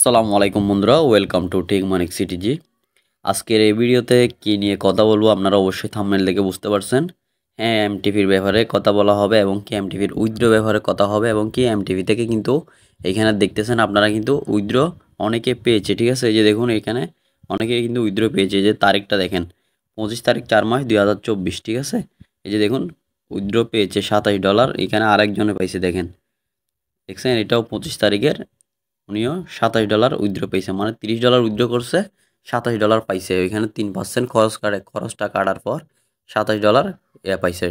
আসসালামু আলাইকুম বন্ধুরা, welcome to tech Manik CTG. আজকের এই ভিডিওতে কি নিয়ে কথা বলবো আপনারা অবশ্যই থাম্বনেল দেখে বুঝতে পারছেন। হ্যাঁ, এমটিভির ব্যাপারে কথা বলা হবে এবং কি এমটিভির উইথড্র ব্যাপারে কথা হবে এবং কি এমটিভি থেকে কিন্তু এখানে দেখতেছেন আপনারা কিন্তু উইথড্র অনেকে পেয়েছে। ঠিক আছে, এই যে দেখুন এখানে অনেকে কিন্তু উইথড্র পেয়েছে। যে তারিখটা দেখেন 25 তারিখ 4 মাস 2024। ঠিক আছে, এই যে দেখুন উইথড্র পেয়েছে $27। এখানে আরেকজনে পাইছে, দেখেন দেখছেন, এটাও 25 তারিখের। উনিও $27 উইথড্র পেয়েছে, মানে $30 উইথড্র করছে, $27 পাইছে। ওইখানে 3% খরচটা কাটার পর $27 পাইছে।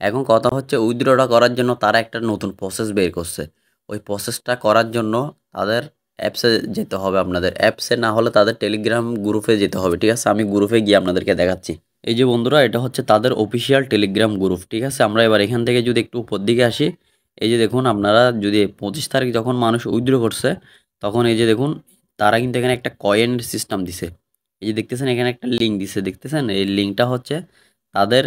এখন কথা হচ্ছে উইথড্রটা করার জন্য তারা একটা নতুন প্রসেস বের করছে। ওই প্রসেসটা করার জন্য তাদের অ্যাপসে যেতে হবে। আপনাদের অ্যাপসে না হলে তাদের টেলিগ্রাম গ্রুপে যেতে হবে। ঠিক আছে, আমি গ্রুপে গিয়ে আপনাদেরকে দেখাচ্ছি। এই যে বন্ধুরা, এটা হচ্ছে তাদের অফিসিয়াল টেলিগ্রাম গ্রুপ। ঠিক আছে, আমরা এবার এখান থেকে যদি একটু উপর দিকে আসি, এই যে দেখুন আপনারা যদি 25 তারিখ যখন মানুষ উইথড্র করছে, তখন এই যে দেখুন তারা কিন্তু এখানে একটা কয়েন সিস্টেম দিছে। এই যে দেখতেছেন এখানে একটা লিঙ্ক দিছে, দেখতেছেন এই লিঙ্কটা হচ্ছে তাদের,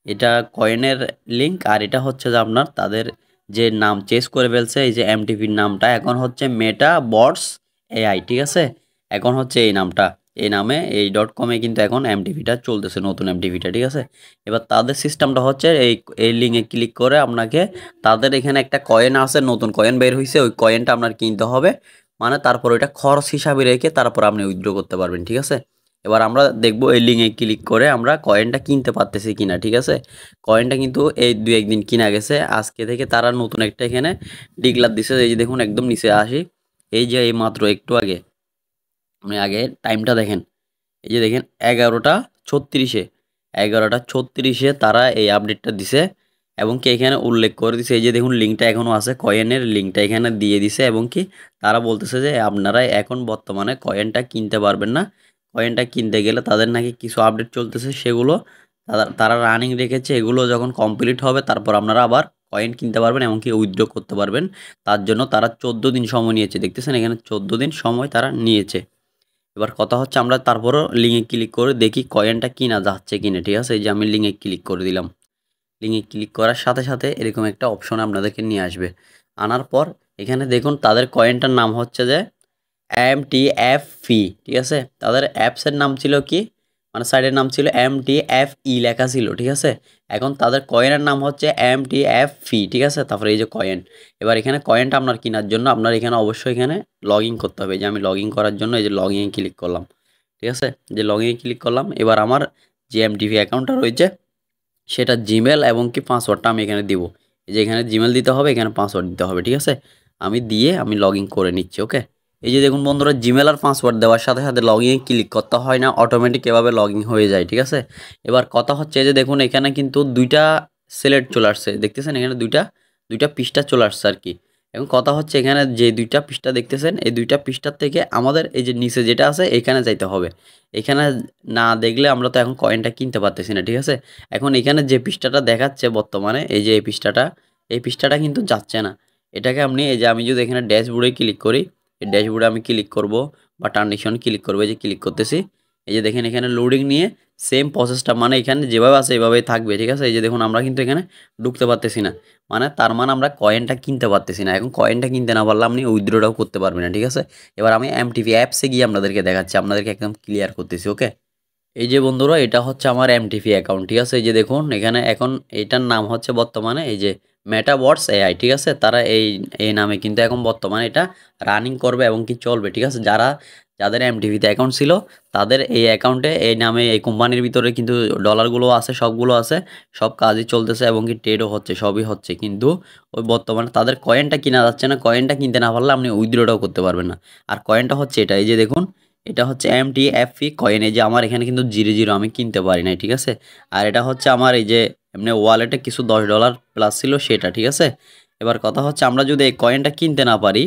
এটা কয়েনের লিঙ্ক। আর এটা হচ্ছে যে আপনার তাদের যে নাম চেঞ্জ করে ফেলছে, এই যে এমটিভির নামটা এখন হচ্ছে মেটা বটস এআই। ঠিক আছে, এখন হচ্ছে এই নামটা, এই নামে এই .com-এ কিন্তু এখন এমটিভিটা চলতেছে, নতুন এমটিভিটা। ঠিক আছে, এবার তাদের সিস্টেমটা হচ্ছে এই লিঙ্কে ক্লিক করে আপনাকে তাদের এখানে একটা কয়েন আছে, নতুন কয়েন বের হয়েছে, ওই কয়েনটা আপনার কিনতে হবে। মানে তারপর ওইটা খরচ হিসাবে রেখে তারপর আপনি উইথড্র করতে পারবেন। ঠিক আছে, এবার আমরা দেখব এই লিঙ্কে ক্লিক করে আমরা কয়েনটা কিনতে পারতেছি কিনা। ঠিক আছে, কয়েনটা কিন্তু এই 2-1 দিন কিনা গেছে। আজকে থেকে তারা নতুন একটা এখানে ডিক্লার দিছে। এই যে দেখুন একদম নিচে আসি, এই যে এই মাত্র একটু আগে, আপনি আগে টাইমটা দেখেন, এই যে দেখেন 11টা 36-এ, 11টা 36-এ তারা এই আপডেটটা দিছে এবং কি এখানে উল্লেখ করে দিছে। এই যে দেখুন লিঙ্কটা এখনও আছে, কয়েনের লিঙ্কটা এখানে দিয়ে দিছে এবং কি তারা বলতেছে যে আপনারা এখন বর্তমানে কয়েনটা কিনতে পারবেন না। কয়েনটা কিনতে গেলে তাদের নাকি কিছু আপডেট চলতেছে, সেগুলো তারা রানিং রেখেছে। এগুলো যখন কমপ্লিট হবে তারপর আপনারা আবার কয়েন কিনতে পারবেন এমনকি উইথড্র করতে পারবেন। তার জন্য তারা 14 দিন সময় নিয়েছে। দেখতেছেন এখানে 14 দিন সময় তারা নিয়েছে। এবার কথা হচ্ছে আমরা তারপরও লিঙ্কে ক্লিক করে দেখি কয়েনটা কিনা যাচ্ছে কিনা। ঠিক আছে, এই যে আমি লিঙ্কে ক্লিক করে দিলাম। লিঙ্কে ক্লিক করার সাথে সাথে এরকম একটা অপশন আপনাদেরকে নিয়ে আসবে। আনার পর এখানে দেখুন তাদের কয়েনটার নাম হচ্ছে যে MTFE। ঠিক আছে, তাদের অ্যাপসের নাম ছিল কি, মানে সাইডের নাম ছিল MTFE লেখা ছিল। ঠিক আছে, এখন তাদের কয়েনের নাম হচ্ছে MTFE। ঠিক আছে, তারপরে এই যে কয়েন, এবার এখানে কয়েনটা আপনার কেনার জন্য আপনার এখানে অবশ্যই এখানে লগ ইন করতে হবে। এই যে আমি লগ ইন করার জন্য এই যে লগ ইন ক্লিক করলাম। ঠিক আছে, যে লগ ইন ক্লিক করলাম, এবার আমার যে এমটিভি অ্যাকাউন্টটা রয়েছে সেটা জিমেল এবং কি পাসওয়ার্ডটা আমি এখানে দিব। এই যে এখানে জিমেল দিতে হবে, এখানে পাসওয়ার্ড দিতে হবে। ঠিক আছে, আমি দিয়ে আমি লগ ইন করে নিচ্ছি। ওকে, এই যে দেখুন বন্ধুরা, জিমেল আর পাসওয়ার্ড দেওয়ার সাথে সাথে লগ ইন ক্লিক করতে হয় না, অটোমেটিক এভাবে লগ ইন হয়ে যায়। ঠিক আছে, এবার কথা হচ্ছে যে দেখুন এখানে কিন্তু দুইটা সিলেক্ট চলে আসছে, দেখতেছেন এখানে দুইটা দুইটা পৃষ্ঠা চলে আসছে আর কি। এখন কথা হচ্ছে এখানে যে দুইটা পৃষ্ঠা দেখতেছেন, এই দুইটা পৃষ্ঠার থেকে আমাদের এই যে নিচে যেটা আছে এখানে যাইতে হবে। এখানে না দেখলে আমরা তো এখন কয়েনটা কিনতে পারতেছি না। ঠিক আছে, এখন এখানে যে পৃষ্ঠাটা দেখাচ্ছে বর্তমানে, এই যে এই পৃষ্ঠাটা কিন্তু যাচ্ছে না। এটাকে আপনি, এই যে আমি যদি এখানে ড্যাশবোর্ডে ক্লিক করি, এই ড্যাশবোর্ডে আমি ক্লিক করব বা ট্রানজিশন ক্লিক করবো, এই যে ক্লিক করতেছি, এই যে দেখেন এখানে লোডিং নিয়ে সেম প্রসেসটা, মানে এখানে যেভাবে আছে এইভাবেই থাকবে। ঠিক আছে, এই যে দেখুন আমরা কিন্তু এখানে ঢুকতে পারতেছি না, মানে তার মানে আমরা কয়েনটা কিনতে পারতেছি না। এখন কয়েনটা কিনতে না পারলে আপনি উইথড্রটাও করতে পারবেন না। ঠিক আছে, এবার আমি এমটিভি অ্যাপসে গিয়ে আপনাদেরকে দেখাচ্ছি, আপনাদেরকে একদম ক্লিয়ার করতেছি। ওকে, এই যে বন্ধুরা, এটা হচ্ছে আমার এমটিভি অ্যাকাউন্ট। ঠিক আছে, এই যে দেখুন এখানে এখন এটার নাম হচ্ছে বর্তমানে এই যে মেটাবটস এআই। ঠিক আছে, তারা এই এই নামে কিন্তু এখন বর্তমানে এটা রানিং করবে এবং কি চলবে। ঠিক আছে, যাদের এমটিভিতে অ্যাকাউন্ট ছিল তাদের এই অ্যাকাউন্টে এই নামে এই কোম্পানির ভিতরে কিন্তু ডলারগুলো আছে, সবগুলো আছে, সব কাজই চলতেছে এবং কি ট্রেডও হচ্ছে, সবই হচ্ছে। কিন্তু ওই বর্তমানে তাদের কয়েনটা কিনা যাচ্ছে না। কয়েনটা কিনতে না পারলে আপনি উইথড্রটাও করতে পারবেন না। আর কয়েনটা হচ্ছে এটা, এই যে দেখুন এটা হচ্ছে MTFE কয়েন। এই যে আমার এখানে কিন্তু 0 আমি কিনতে পারি নাই। ঠিক আছে, আর এটা হচ্ছে আমার এই যে এমনি ওয়ালেটে কিছু $10 প্লাস ছিল সেটা। ঠিক আছে, এবার কথা হচ্ছে আমরা যদি এই কয়েনটা কিনতে না পারি,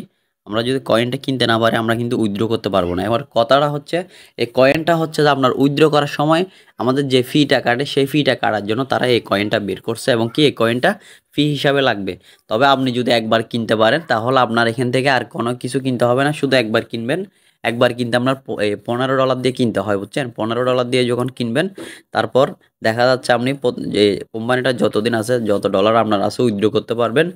আমরা কিন্তু উইথড্র করতে পারবো না। এবার কথাটা হচ্ছে এই কয়েনটা হচ্ছে যে আপনার উইথড্র করার সময় আমাদের যে ফিটা কাটে, সেই ফিটা কাটার জন্য তারা এই কয়েনটা বের করছে এবং কি এই কয়েনটা ফি হিসাবে লাগবে। তবে আপনি যদি একবার কিনতে পারেন তাহলে আপনার এখান থেকে আর কোনো কিছু কিনতে হবে না, শুধু একবার কিনবেন। একবার কিনতে আপনার $15 দিয়ে কিনতে হয়, বুঝছেন? $15 দিয়ে যখন কিনবেন, তারপর দেখা যাচ্ছে আপনি যে কোম্পানিটা যতদিন আছে, যত ডলার আপনার আছে উইথড্র করতে পারবেন,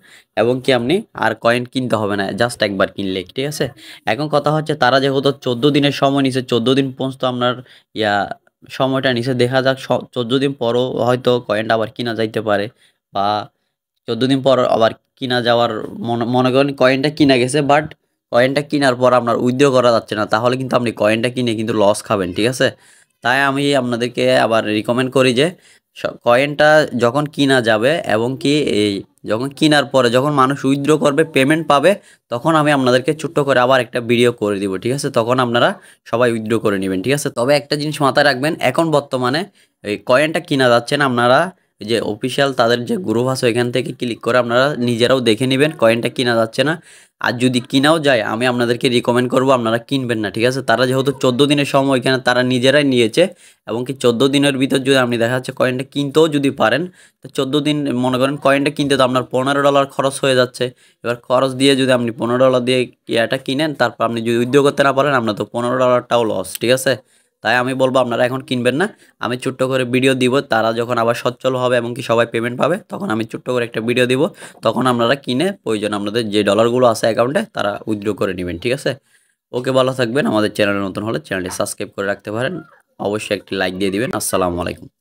এবং কি আপনি আর কয়েন কিনতে হবে না জাস্ট একবার কিনলে, ঠিক আছে? এখন কথা হচ্ছে তারা যেহেতু 14 দিনের সময় নিছে, 14 দিন পর্যন্ত আপনার ইয়া সময়টা নিছে, দেখা যাক 14 দিন পরও হয়তো কয়েনটা আবার কিনা যাইতে পারে, বা 14 দিন পর আবার কিনা যাওয়ার মনে করেন কয়েনটা কিনা গেছে, বাট কয়েনটা কেনার পর আপনার উইথড্র করা যাচ্ছে না, তাহলে কিন্তু আপনি কয়েনটা কিনে কিন্তু লস খাবেন, ঠিক আছে? তাই আমি আপনাদেরকে আবার রিকমেন্ড করি যে কয়েনটা যখন কিনা যাবে, এবং কি এই যখন কিনার পরে যখন মানুষ উইথড্র করবে, পেমেন্ট পাবে, তখন আমি আপনাদেরকে ছোট্ট করে আবার একটা ভিডিও করে দিব, ঠিক আছে? তখন আপনারা সবাই উইথড্র করে নেবেন, ঠিক আছে? তবে একটা জিনিস মাথায় রাখবেন, এখন বর্তমানে এই কয়েনটা কিনা যাচ্ছে না, আপনারা এই যে অফিসিয়াল তাদের যে গ্রুপ আছে ওইখান থেকে ক্লিক করে আপনারা নিজেরাও দেখে নেবেন কয়েনটা কিনা যাচ্ছে না। আর যদি কিনাও যায়, আমি আপনাদেরকে রিকমেন্ড করব আপনারা কিনবেন না, ঠিক আছে? তারা যেহেতু 14 দিনের সময় এখানে তারা নিজেরাই নিয়েছে, এবং কি 14 দিনের ভিতর যদি আপনি দেখা যাচ্ছে কয়েনটা কিনতেও যদি পারেন, তো 14 দিন মনে করেন কয়েনটা কিনতে তো আপনার $15 খরচ হয়ে যাচ্ছে। এবার খরচ দিয়ে যদি আপনি $15 দিয়ে এটা কিনেন, তারপর আপনি যদি উদ্যোগ করতে না পারেন, আপনার তো $15টাও লস, ঠিক আছে? তাই আমি বলবো আপনারা এখন কিনবেন না। আমি ছোট্ট করে ভিডিও দিব, তারা যখন আবার সচ্ছল হবে এবং কি সবাই পেমেন্ট পাবে, তখন আমি ছোট্ট করে একটা ভিডিও দিব, তখন আপনারা কিনে প্রয়োজন আপনাদের যে ডলারগুলো আছে অ্যাকাউন্টে তারা উইথড্র করে নেবেন, ঠিক আছে? ওকে, ভালো থাকবেন। আমাদের চ্যানেলে নতুন হলে চ্যানেলটি সাবস্ক্রাইব করে রাখতে পারেন, অবশ্যই একটি লাইক দিয়ে দিবেন। আসসালামু আলাইকুম।